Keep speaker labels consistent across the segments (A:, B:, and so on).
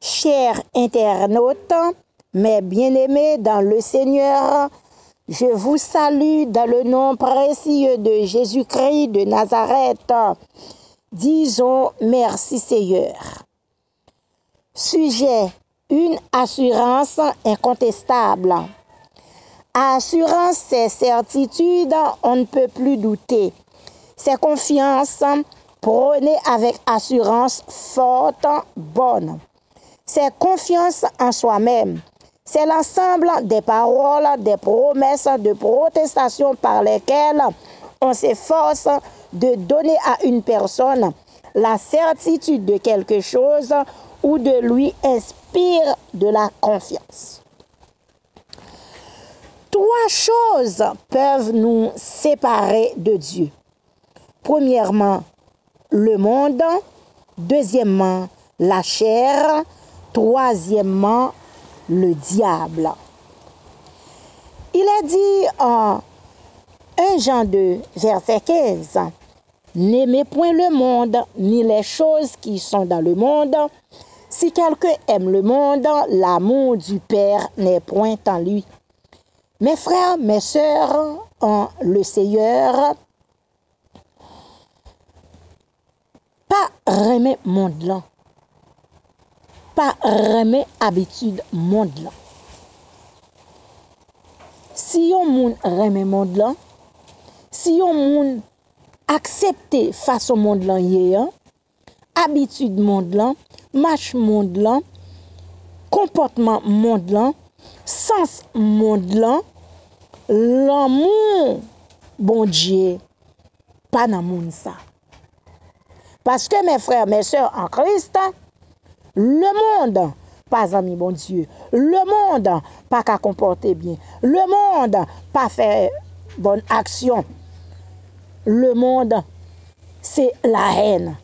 A: Chers internautes, mes bien-aimés dans le Seigneur, je vous salue dans le nom précieux de Jésus-Christ de Nazareth. Disons merci Seigneur. Sujet, une assurance incontestable. Assurance, c'est certitude, on ne peut plus douter. C'est confiance, prônée avec assurance forte, bonne. C'est confiance en soi-même. C'est l'ensemble des paroles, des promesses, de protestations par lesquelles on s'efforce de donner à une personne la certitude de quelque chose ou de lui inspire de la confiance. Trois choses peuvent nous séparer de Dieu. Premièrement, le monde. Deuxièmement, la chair. Troisièmement, le diable. Il est dit en 1 Jean 2, verset 15, « N'aimez point le monde, ni les choses qui sont dans le monde. Si quelqu'un aime le monde, l'amour du Père n'est point en lui. » Mes frères, mes sœurs, en le Seigneur, pas remet monde là. Pas remet habitude monde là. Si on moun remet monde là, si on moun accepter façon monde là hier, habitude monde là, marche monde là, comportement monde là, sens monde là, l'amour bon Dieu pas dans monde ça. Parce que mes frères, mes sœurs en Christ, le monde, pas ami bon Dieu. Le monde, pas qu'à comporter bien. Le monde, pas faire bonne action. Le monde, c'est la haine.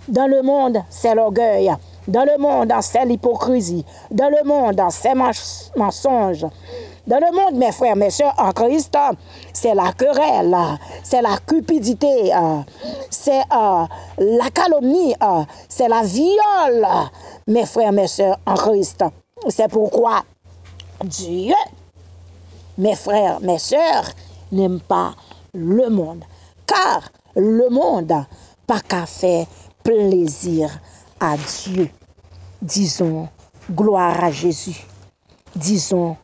A: Dans le monde, c'est l'orgueil. Dans le monde, c'est l'hypocrisie. Dans le monde, c'est mensonge. Dans le monde, mes frères, mes sœurs en Christ, c'est la querelle, c'est la cupidité, c'est la calomnie, c'est la viol, mes frères, mes sœurs en Christ. C'est pourquoi Dieu, mes frères, mes sœurs, n'aime pas le monde. Car le monde, pas qu'à faire plaisir à Dieu. Disons, gloire à Jésus. Disons,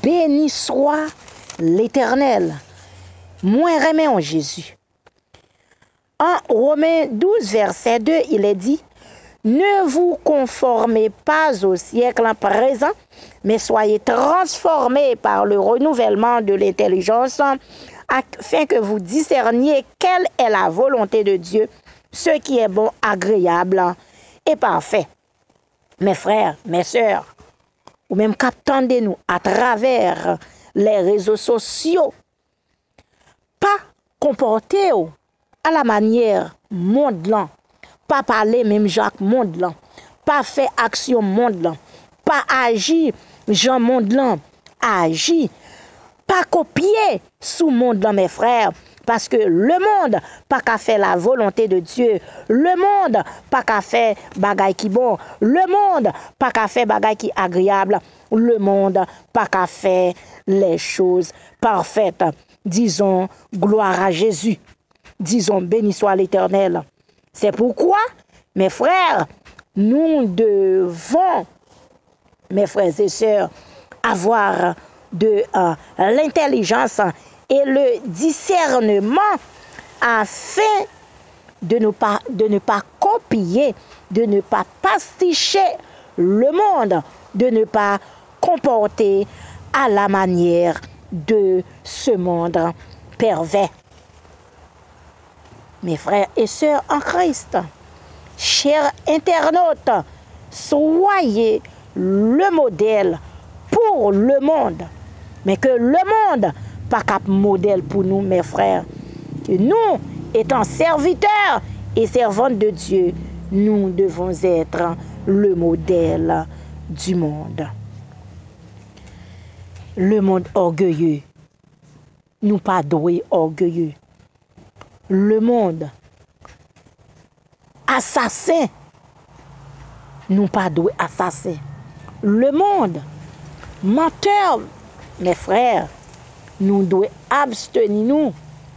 A: béni soit l'Éternel. Moins remet en Jésus. En Romains 12, verset 2, il est dit, ne vous conformez pas au siècle présent, mais soyez transformés par le renouvellement de l'intelligence, afin que vous discerniez quelle est la volonté de Dieu, ce qui est bon, agréable et parfait. Mes frères, mes sœurs, ou même qu'attendez-nous à travers les réseaux sociaux, pas comporter à la manière monde-là, pas parler même Jacques monde-là, pas faire action monde-là, pas agir Jean monde-là, agir, pas copier sous monde-là mes frères, parce que le monde pas qu'à faire la volonté de Dieu, le monde pas qu'à faire bagay qui bon, le monde pas qu'à faire bagay qui agréable, le monde pas qu'à faire les choses parfaites. Disons gloire à Jésus. Disons béni soit l'Éternel. C'est pourquoi, mes frères, nous devons, mes frères et sœurs, avoir de l'intelligence et le discernement afin de ne pas copier, de ne pas pasticher le monde, de ne pas comporter à la manière de ce monde pervers. Mes frères et sœurs en Christ, chers internautes, soyez le modèle pour le monde, mais que le monde pas cap modèle pour nous, mes frères. Que nous, étant serviteurs et servantes de Dieu, nous devons être le modèle du monde. Le monde orgueilleux, nous pas doués orgueilleux. Le monde assassin, nous pas doué assassin. Le monde, menteur, mes frères, nous devons abstenir nous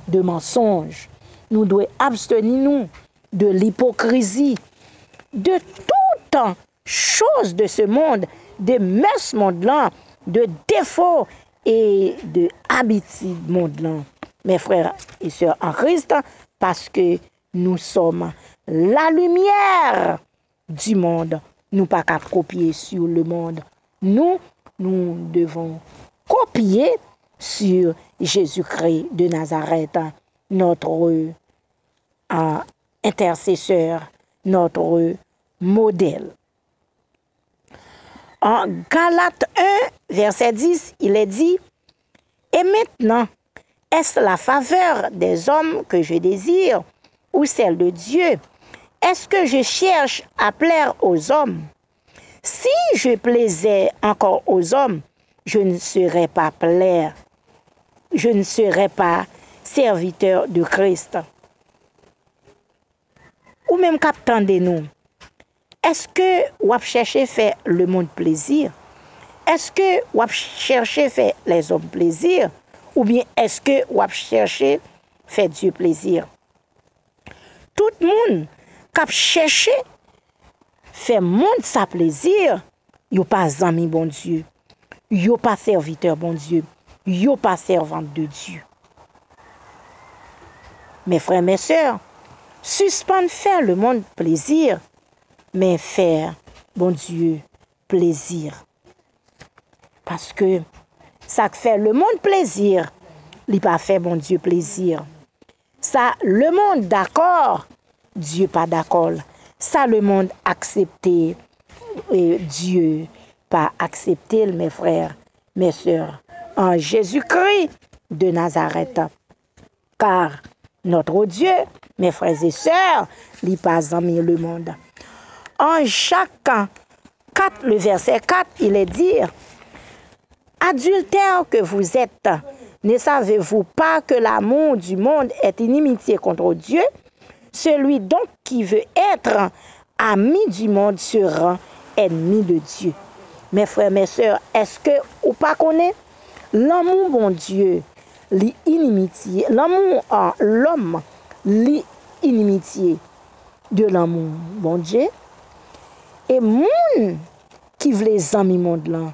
A: de mensonges. Nous devons abstenir nous de l'hypocrisie, de toute chose de ce monde, de mœurs monde-là, de défauts et de habitudes monde-là. Mes frères et sœurs en Christ, parce que nous sommes la lumière du monde. Nous pas qu'à copier sur le monde. Nous devons copier sur Jésus-Christ de Nazareth, notre intercesseur, notre modèle. En Galates 1, verset 10, il est dit, « Et maintenant, est-ce la faveur des hommes que je désire ou celle de Dieu? Est-ce que je cherche à plaire aux hommes? Si je plaisais encore aux hommes, je ne serais pas plaire. Je ne serais pas serviteur de Christ. » Ou même captant de nous. Est-ce que vous cherchez faire le monde plaisir? Est-ce que vous cherchez faire les hommes plaisir? Ou bien est-ce que vous cherchez faire Dieu plaisir? Tout le monde qui cherche faire monde sa plaisir, il pas ami bon Dieu. Il pas serviteur bon Dieu. Il pas servante de Dieu. Mes frères, mes sœurs, suspendre faire le monde plaisir, mais faire, bon Dieu, plaisir. Parce que ça fait le monde plaisir, il pas fait, bon Dieu, plaisir. Ça, le monde d'accord, Dieu pas d'accord. Ça, le monde accepté, Dieu pas accepté, mes frères, mes sœurs, en Jésus-Christ de Nazareth. Car notre Dieu, mes frères et sœurs, il pas aimé le monde. En Jacques 4, le verset 4, il est dit, « Adultères que vous êtes, ne savez-vous pas que l'amour du monde est inimitié contre Dieu? Celui donc qui veut être ami du monde sera ennemi de Dieu. » Mes frères, mes sœurs, est-ce que vous pas connaissez l'amour bon Dieu, l'inimitié, l'amour en l'homme, l'inimitié de l'amour bon Dieu? Et moun qui veut les amis monde là,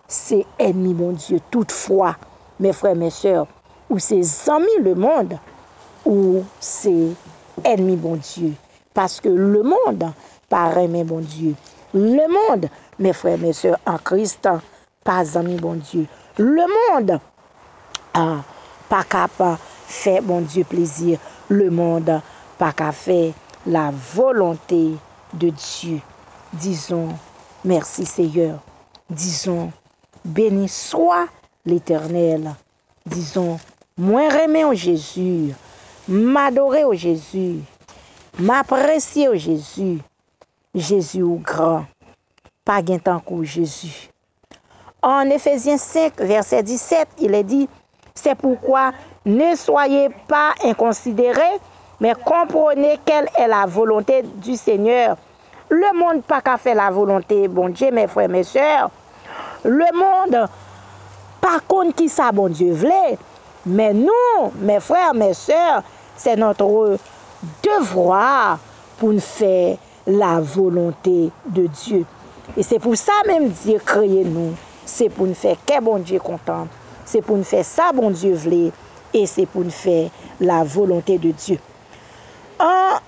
A: c'est ennemi mon Dieu. Toutefois, mes frères, mes sœurs, ou c'est amis le monde, ou c'est ennemi bon Dieu. Parce que le monde, pareil, mais bon Dieu. Le monde, mes frères, mes sœurs, en Christ, pas amis bon Dieu. Le monde, pas capable faire bon Dieu plaisir. Le monde, pas capable faire la volonté de Dieu. Disons, merci Seigneur. Disons, béni soit l'Éternel. Disons, moi remet au Jésus, m'adorer au Jésus, m'apprécier au Jésus. Jésus ou grand, pas gain tant que Jésus. En Éphésiens 5, verset 17, il est dit, c'est pourquoi ne soyez pas inconsidérés, mais comprenez quelle est la volonté du Seigneur. Le monde pas qu'à faire la volonté, bon Dieu, mes frères, mes sœurs. Le monde, par contre, qui ça, bon Dieu, voulait. Mais nous, mes frères, mes sœurs, c'est notre devoir pour nous faire la volonté de Dieu. Et c'est pour ça même Dieu créé nous. C'est pour nous faire que bon Dieu content. C'est pour nous faire ça, bon Dieu, voulait. Et c'est pour nous faire la volonté de Dieu. En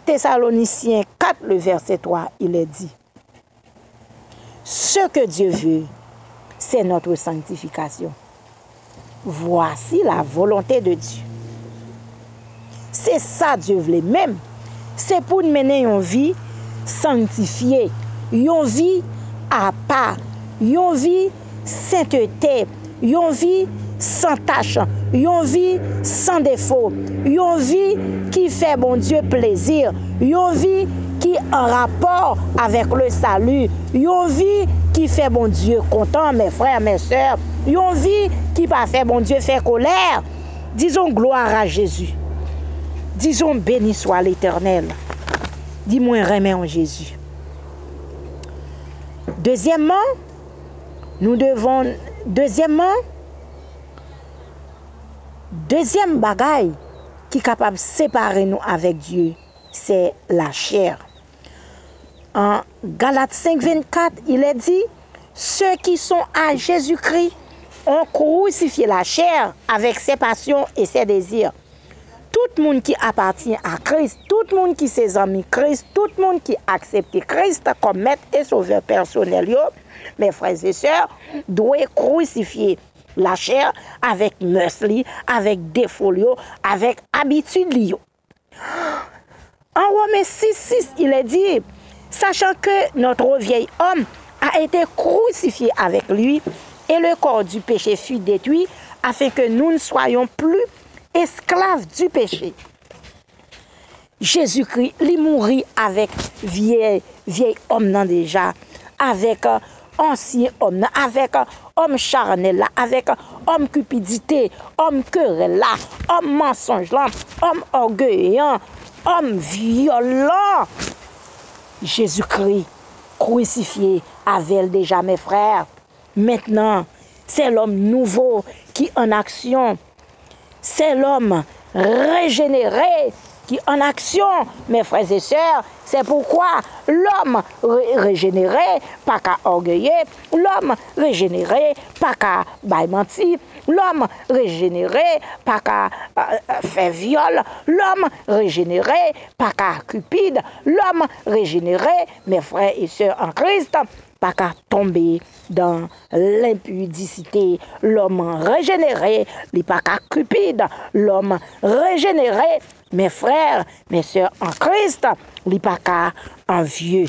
A: Thessaloniciens 4, le verset 3, il est dit, ce que Dieu veut, c'est notre sanctification. Voici la volonté de Dieu. C'est ça Dieu voulait même. C'est pour nous mener une vie sanctifiée, une vie à part, une vie sainteté, une vie sans tache, une vie sans défaut, une vie qui fait bon Dieu plaisir, une vie qui est en rapport avec le salut, une vie qui fait bon Dieu content, mes frères, mes sœurs, une vie qui pas fait bon Dieu faire colère. Disons gloire à Jésus. Disons béni soit l'Éternel. Dis-moi remet en Jésus. Deuxièmement, deuxième bagaille qui est capable de séparer nous avec Dieu, c'est la chair. En Galates 5, 24, il est dit, ceux qui sont à Jésus-Christ ont crucifié la chair avec ses passions et ses désirs. Tout le monde qui appartient à Christ, tout le monde qui ses amis Christ, tout le monde qui accepte Christ comme maître et sauveur personnel, mes frères et sœurs, doit crucifier la chair avec meurtre, avec défaut, avec habitude. En Romains 6, 6, il est dit, sachant que notre vieil homme a été crucifié avec lui et le corps du péché fut détruit afin que nous ne soyons plus esclaves du péché. Jésus-Christ, il mourit avec vieil homme nan déjà, avec ancien homme, avec homme charnel là, avec homme cupidité, homme querelle là, homme mensonge là, homme orgueillant, homme violent. Jésus-Christ crucifié avec déjà mes frères. Maintenant, c'est l'homme nouveau qui est en action. C'est l'homme régénéré qui est en action, mes frères et sœurs. C'est pourquoi l'homme régénéré, pas qu'à orgueiller, l'homme régénéré, pas qu'à mentir, l'homme régénéré, pas qu'à faire viol, l'homme régénéré, pas qu'à cupide, l'homme régénéré, mes frères et sœurs en Christ, pas qu'à tomber dans l'impudicité. L'homme régénéré, il pas qu'à cupide. L'homme régénéré, mes frères, mes sœurs en Christ, il pas qu'à envieux.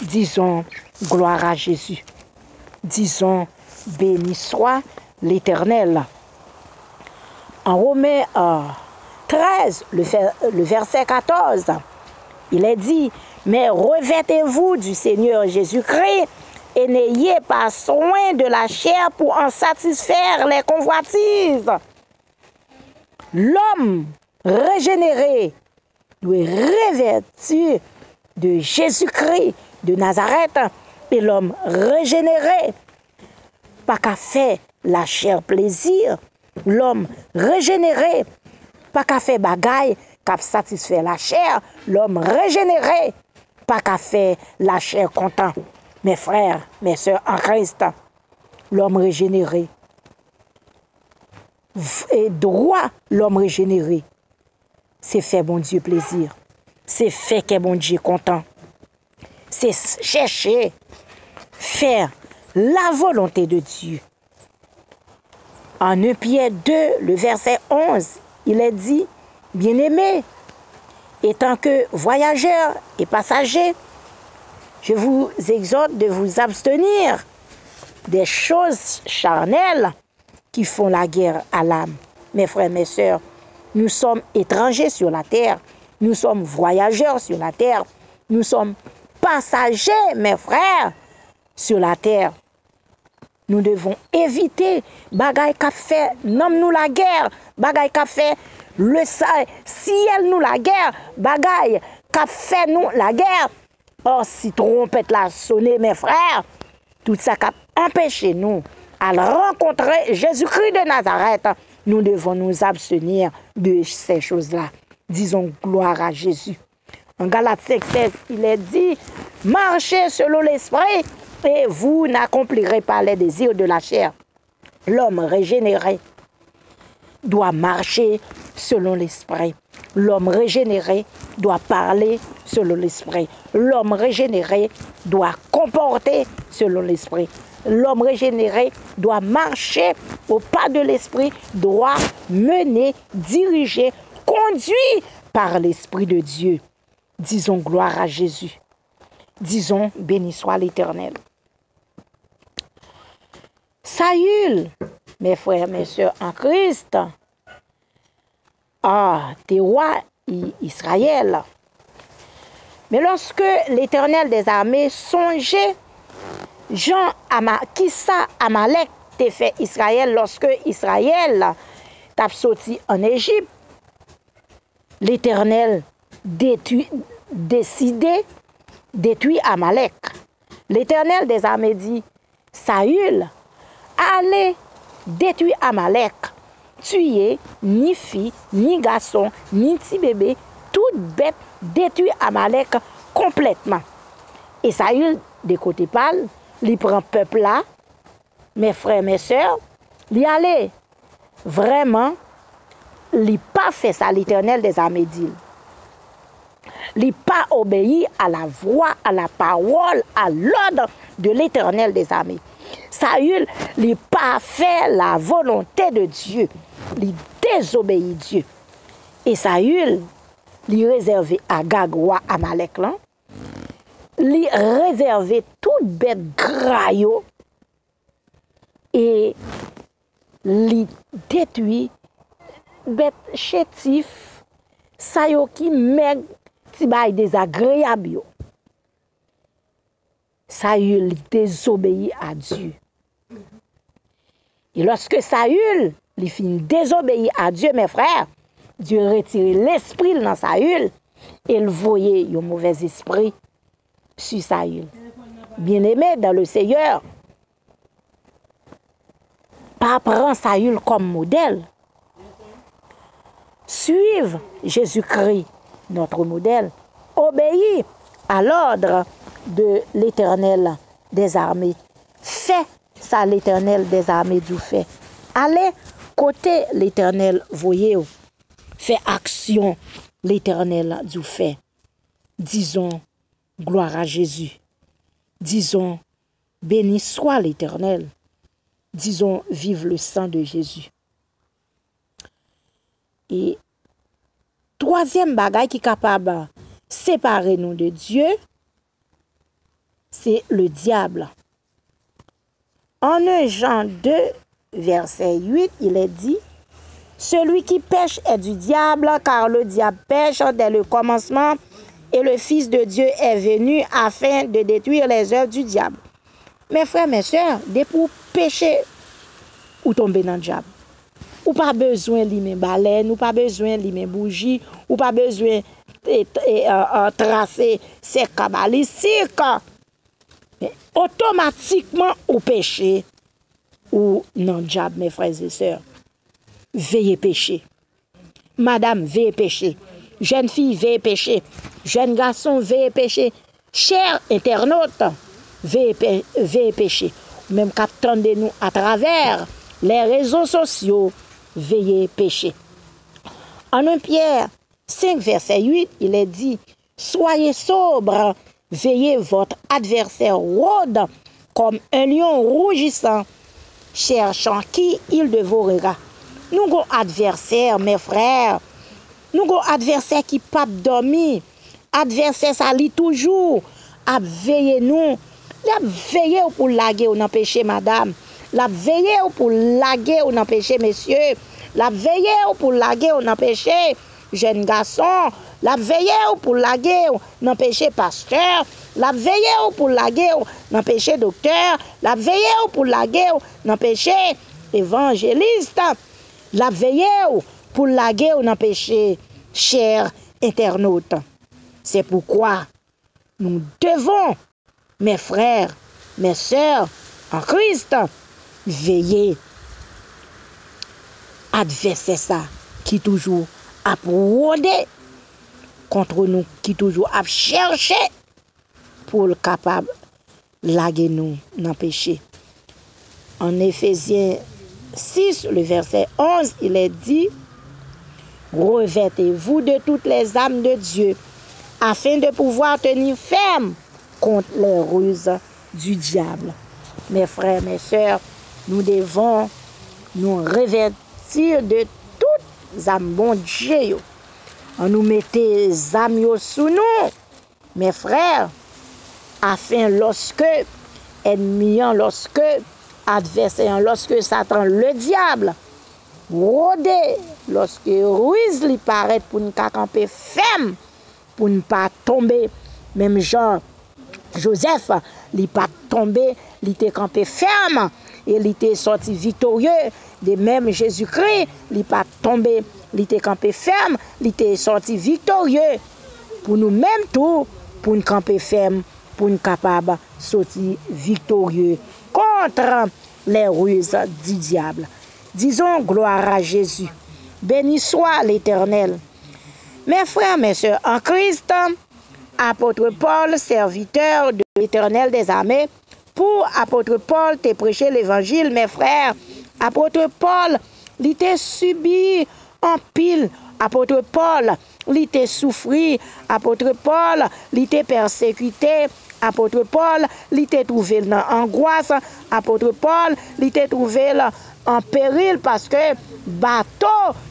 A: Disons gloire à Jésus. Disons béni soit l'Éternel. En Romains 13, le verset 14, il est dit, mais revêtez-vous du Seigneur Jésus-Christ et n'ayez pas soin de la chair pour en satisfaire les convoitises. L'homme régénéré doit revêtir de Jésus-Christ de Nazareth et l'homme régénéré, pas qu'à faire la chair plaisir. L'homme régénéré, pas qu'à faire bagaille, qu'à satisfaire la chair. L'homme régénéré, pas qu'à faire la chair content. Mes frères, mes sœurs en Christ, l'homme régénéré, et droit l'homme régénéré, c'est faire bon Dieu plaisir. C'est faire que bon Dieu content. C'est chercher, faire la volonté de Dieu. En 1 Pierre 2, le verset 11, il est dit, bien-aimés, étant que voyageurs et passagers, je vous exhorte de vous abstenir des choses charnelles qui font la guerre à l'âme. Mes frères, mes sœurs, nous sommes étrangers sur la terre, nous sommes voyageurs sur la terre, nous sommes passagers, mes frères, sur la terre. Nous devons éviter bagay qu'a fait nomme-nous la guerre, bagay qu'a fait le ciel nous la guerre, bagay qu'a fait nous la guerre. Or, si trompette la sonné, mes frères, tout ça qu'a empêché nous à rencontrer Jésus-Christ de Nazareth, nous devons nous abstenir de ces choses-là. Disons gloire à Jésus. En Galates 5:16, il est dit, marchez selon l'esprit et vous n'accomplirez pas les désirs de la chair. L'homme régénéré doit marcher selon l'esprit. L'homme régénéré doit parler selon l'esprit. L'homme régénéré doit comporter selon l'esprit. L'homme régénéré doit marcher au pas de l'esprit, doit mener, diriger, conduit par l'Esprit de Dieu. Disons gloire à Jésus. Disons béni soit l'Éternel. Saül, mes frères, mes sœurs en Christ, des rois Israël. Mais lorsque l'Éternel des armées songeait, qui ça Amalek t'a fait Israël lorsque Israël t'a sorti en Égypte, l'Éternel décidé détruire Amalek. l'Éternel des armées dit, Saül, allez détruire Amalek, tuer ni fille, ni garçon, ni petit bébé, toute bête, détruire Amalek complètement. Et Saül, de côté pâle, il prend peuple là, mes frères, mes sœurs, il allait vraiment, il pas fait ça l'Éternel des armées dit. Il pas obéi à la voix, à la parole, à l'ordre de l'Éternel des armées. Saül n'a pas fait la volonté de Dieu. Il désobéit Dieu. Et Saül, il réservé à Agag, roi Amalek, il réservé toute bête graillot et il détruit bête chétif, ça yo qui meg ti bay désagréable yo. Saül désobéit à Dieu. Et lorsque Saül il finit désobéir à Dieu, mes frères, Dieu retire l'esprit dans Saül et il voyait un mauvais esprit sur Saül. Bien-aimé dans le Seigneur, pas prendre Saül comme modèle. Suivre Jésus-Christ, notre modèle. Obéir à l'ordre de l'Éternel des armées. Fait ça l'Éternel des armées du fait. Allez côté l'Éternel, voyez, fait action l'Éternel du fait. Disons gloire à Jésus. Disons béni soit l'Éternel. Disons vive le sang de Jésus. Et troisième bagaille qui est capable de séparer nous de Dieu, c'est le diable. En 1 Jean 2, verset 8, il est dit, celui qui pêche est du diable, car le diable pêche dès le commencement, et le Fils de Dieu est venu afin de détruire les œuvres du diable. Mes frères, mes sœurs, dès pour pécher, ou tomber dans le diable. Ou pas besoin de limer baleine, ou pas besoin de limer bougie, ou pas besoin de tracer ces cabalistiques. Mais automatiquement, au péché, ou non diable, mes frères et sœurs. Veillez pécher. Madame, veillez pécher. Jeune fille, veillez pécher. Jeune garçon, veillez pécher. Chers internautes, veillez pécher. Même qu'attendez-nous à travers les réseaux sociaux, veillez pécher. En 1 Pierre 5, verset 8, il est dit, soyez sobres, veillez votre adversaire rôde comme un lion rougissant, cherchant qui il dévorera. Nous avons adversaire, mes frères. Nous avons adversaire qui pas dormir. Adversaire, ça lit toujours. À veiller nous. La veiller pour laguer ou n'empêcher, madame. La veiller pour laguer ou n'empêcher, messieurs. La veiller pour laguer ou n'empêcher, jeunes garçons. La veiller pour laguer ou n'empêcher, pasteur. La veiller pour laguer ou n'empêcher, docteur. La veiller pour laguer ou n'empêcher, évangéliste. La veiller pour laguer ou n'empêcher, chers internautes. C'est pourquoi nous devons, mes frères, mes sœurs, en Christ, veiller. Adverser ça, qui toujours a rôder contre nous, qui toujours a cherché pour le capable laguer nous dans le péché. En Éphésiens 6, le verset 11, il est dit, revêtez-vous de toutes les âmes de Dieu, afin de pouvoir tenir ferme contre les ruses du diable. Mes frères, mes sœurs, nous devons nous revêtir de toutes âmes bon Dieu. On nous mettait les âmes sous nous, mes frères, afin lorsque ennemi, lorsque adversaire, lorsque Satan, le diable, rôde, lorsque ruse lui paraît pour nous camper ferme, pour ne pas tomber, même Jean, Joseph, il pas tombé, il était campé ferme, et il était sorti victorieux, de même Jésus-Christ, il pas tombé, il était campé ferme, il était sorti victorieux, pour nous-mêmes tout, pour nous camper ferme, pour nous capables de sortir victorieux contre les ruses du diable. Disons gloire à Jésus. Béni soit l'Éternel. Mes frères, mes sœurs, en Christ, apôtre Paul, serviteur de l'Éternel des armées, pour apôtre Paul te prêcher l'évangile, mes frères, apôtre Paul, il t'a subi en pile. Apôtre Paul, il t'a souffri. Apôtre Paul, il t'a persécuté. Apôtre Paul, il t'a trouvé dans angoisse. Apôtre Paul, il t'a trouvé en péril parce que bateau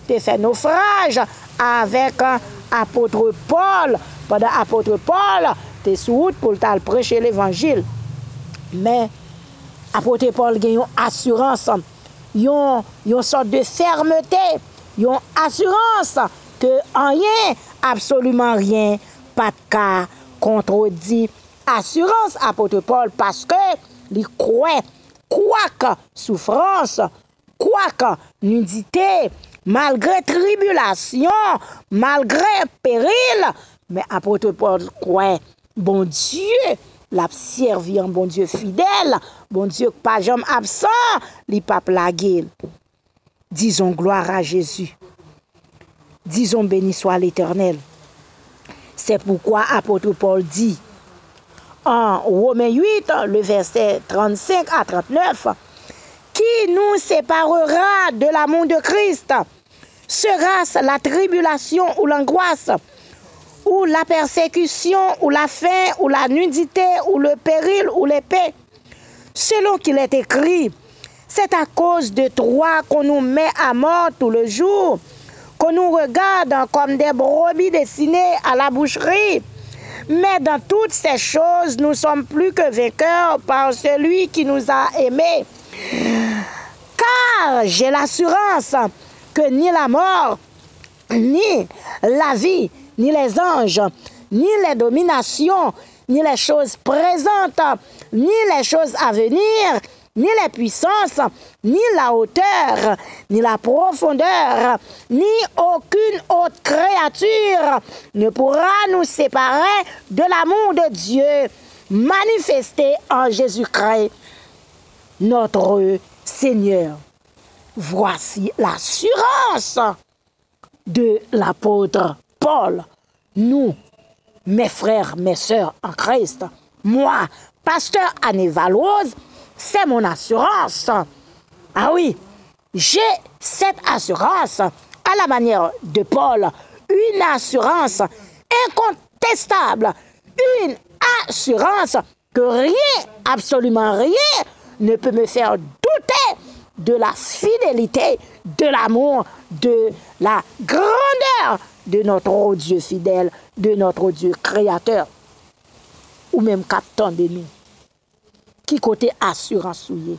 A: t'a fait naufrage avec apôtre Paul. Pendant apôtre Paul, t'es sous route pour t'aller prêcher l'évangile. Mais apôtre Paul a une assurance, une sorte de fermeté, une assurance que rien, absolument rien, pas de cas contredit. Assurance apôtre Paul parce que il croit, quoi que souffrance, quoi que nudité, malgré tribulation, malgré péril, mais apôtre Paul croit, bon Dieu, l'a servi un bon Dieu fidèle, bon Dieu pas jamais absent, li pas plagué. Disons gloire à Jésus. Disons béni soit l'Éternel. C'est pourquoi apôtre Paul dit en Romains 8, le verset 35 à 39, qui nous séparera de l'amour de Christ? Sera-ce la tribulation ou l'angoisse, ou la persécution, ou la faim, ou la nudité, ou le péril, ou l'épée? Selon qu'il est écrit, c'est à cause de toi qu'on nous met à mort tout le jour, qu'on nous regarde comme des brebis dessinées à la boucherie. Mais dans toutes ces choses, nous sommes plus que vainqueurs par celui qui nous a aimés. Car j'ai l'assurance que ni la mort, ni la vie, ni les anges, ni les dominations, ni les choses présentes, ni les choses à venir, ni les puissances, ni la hauteur, ni la profondeur, ni aucune autre créature ne pourra nous séparer de l'amour de Dieu manifesté en Jésus-Christ, notre Seigneur. Voici l'assurance de l'apôtre Paul. Nous, mes frères, mes sœurs en Christ, moi, pasteur Anne Valrose, c'est mon assurance. Ah oui, j'ai cette assurance, à la manière de Paul, une assurance incontestable, une assurance que rien, absolument rien, ne peut me faire douter de la fidélité, de l'amour, de la grandeur de notre Dieu fidèle, de notre Dieu créateur, ou même captant de nous. Qui côté assurance souillée,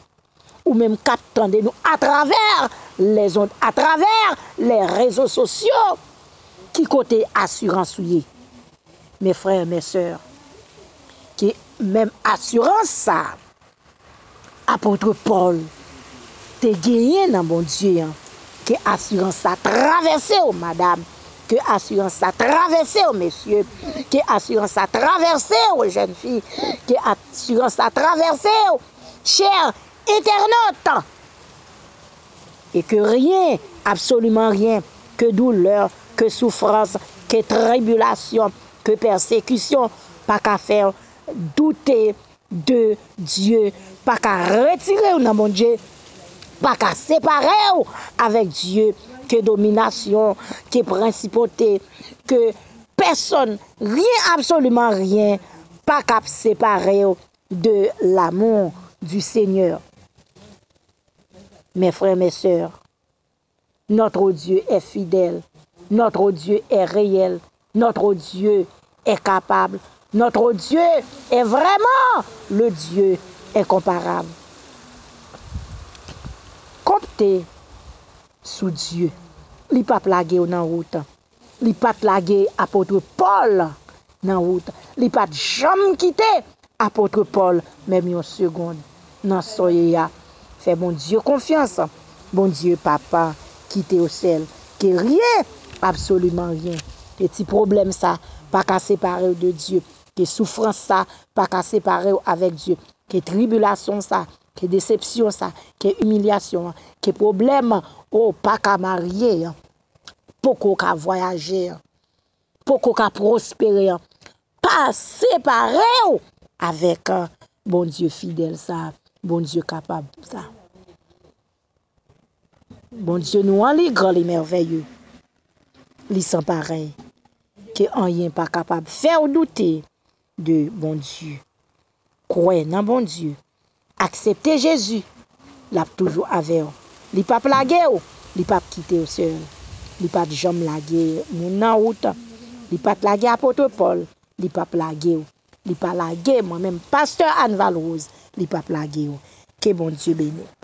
A: ou même captant de nous à travers les ondes, à travers les réseaux sociaux, qui côté assurance souillée. Mes frères, mes sœurs, qui même assurance ça, apôtre Paul, te gagné dans mon Dieu, hein, que assurance ça traversé, oh, madame, que assurance ça traversé, oh, messieurs, que assurance ça traversé, aux jeunes filles, que assurance ça traversé, oh, chers internautes, et que rien, absolument rien, que douleur, que souffrance, que tribulation, que persécution, pas qu'à faire douter de Dieu, pas qu'à retirer dans mon Dieu, pas qu'à séparer avec Dieu, que domination, que principauté, que personne, rien, absolument rien, pas qu'à séparer de l'amour du Seigneur. Mes frères, mes sœurs, notre Dieu est fidèle, notre Dieu est réel, notre Dieu est capable, notre Dieu est vraiment le Dieu incomparable. Comptez sous Dieu. Il n'est pas plagué dans route. Il n'est pas plagué apôtre Paul dans route. Il n'est pas jamais quitté apôtre Paul, même une seconde. Dans soya. Fait bon Dieu confiance. Bon Dieu papa, quitter au ciel. Que rien, absolument rien. Petit problème ça, pas qu'à séparer de Dieu. que souffrance ça, pas qu'à séparer avec Dieu, que tribulation ça, que déception ça, que humiliation, que problème, oh, pas qu'à marier, pour qu'à voyager, pour qu'à prospérer, pas séparer avec bon Dieu fidèle ça, bon Dieu capable ça. Bon Dieu nous en les grands, les merveilleux, les sans pareil, que rien pas capable de faire douter de bon Dieu. Croyez dans bon Dieu. Acceptez Jésus, l'a toujours avec vous. Il pas plaguer ou, il pas quitter au seul. Il pas jamais laguer mon en route. Il pas laguer apôtre Paul, il pas plaguer ou. Il pas laguer moi-même pasteur Anne Valrose, il pas plaguer ou. Que bon Dieu bénisse.